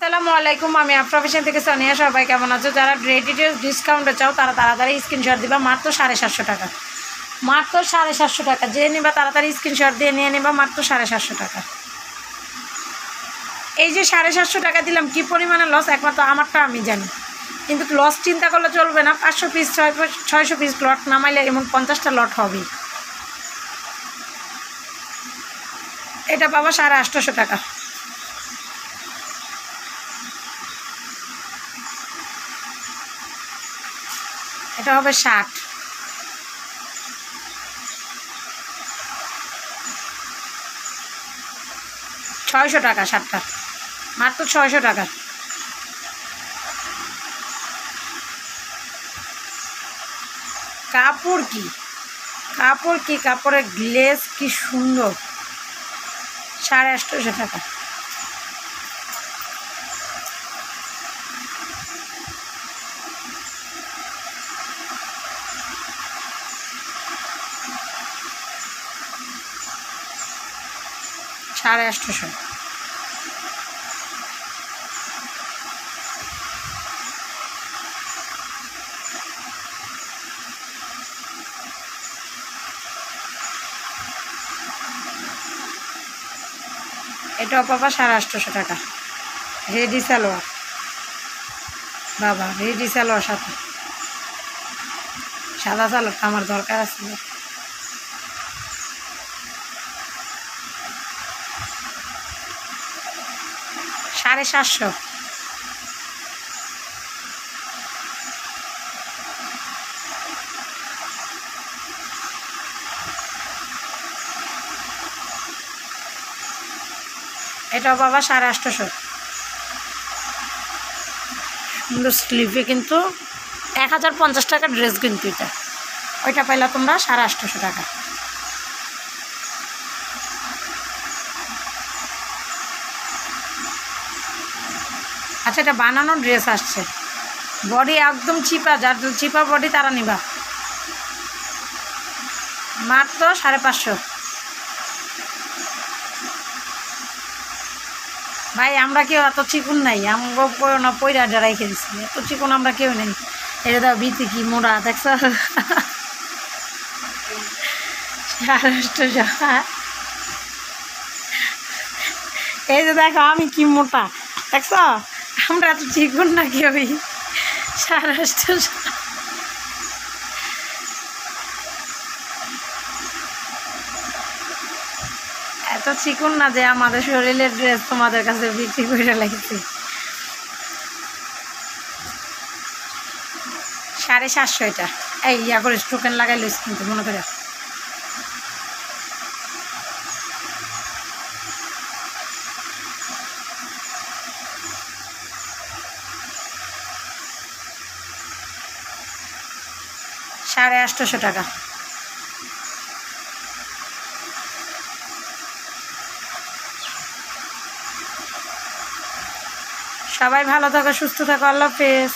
আসসালামু আলাইকুম। আমি আফরা ফ্যাশন থেকে সোনিয়া। সবাই কেমন আছো? যারা ডিটেলস ডিসকাউন্টে চাও তারা তাড়াতাড়ি স্ক্রিনশট দিবা। মাত্র 750 টাকা, মাত্র 750 টাকা। যে নিবা তাড়াতাড়ি স্ক্রিনশট দিয়ে নিয়ে নিবা। মাত্র 750 টাকা। এই যে 750 টাকা দিলাম, কি পরিমাণে লস একমাত্র আমারটা আমি জানি, কিন্তু লস চিন্তা করলে চলবে না। 500 পিস 600 পিস লট নামাইলে এমন 50টা লট হবে। এটা পাবা 850 টাকা। এটা হবে 60। 600 টাকা 60টা, মাত্র 600 টাকা। কাপড় কি, কাপড় কি, কাপড়ের গ্লেজ কি সুন্দর। 850 টাকা। সাড়ে 850। এটাও পাবা 850 টাকা। রেডি সালোয়ার, বাবা রেডি সালোয়ার সাথে সাদা সালোয়ারটা আমার দরকার আছে। 750। এটাও পাবা 850। সুন্দর স্লিভে, কিন্তু 1050 টাকা ড্রেস, কিন্তু এটা ওইটা পাইলা তোমরা 850 টাকা। আচ্ছা, এটা বানানো ড্রেস আসছে, বডি একদম চিপা, যার চিপা বডি তারা নিবা। মাত্র 550। ভাই আমরা কেউ এত চিকুন নাই, আমরা না পয়রা যারাই খেয়েছি, এত চিকুন আমরা কেউ নেই। এটা দাও বিতি কি মোড়া দেখছ। 850। এই যে দেখো আমি কি মোটা দেখছ, আমরা এত চিকুন না কেউই। 850। এত চিকুন না যে আমাদের শরীরের ড্রেস তোমাদের কাছে বিক্রি করে লাগছে। 750 এটা। এই ইয়া করে টোকেন লাগাই লইস কিন্তু মনে করে। সাড়ে 850 টাকা। সবাই ভালো থাকো, সুস্থ থাকো, আল্লাহ হাফেজ।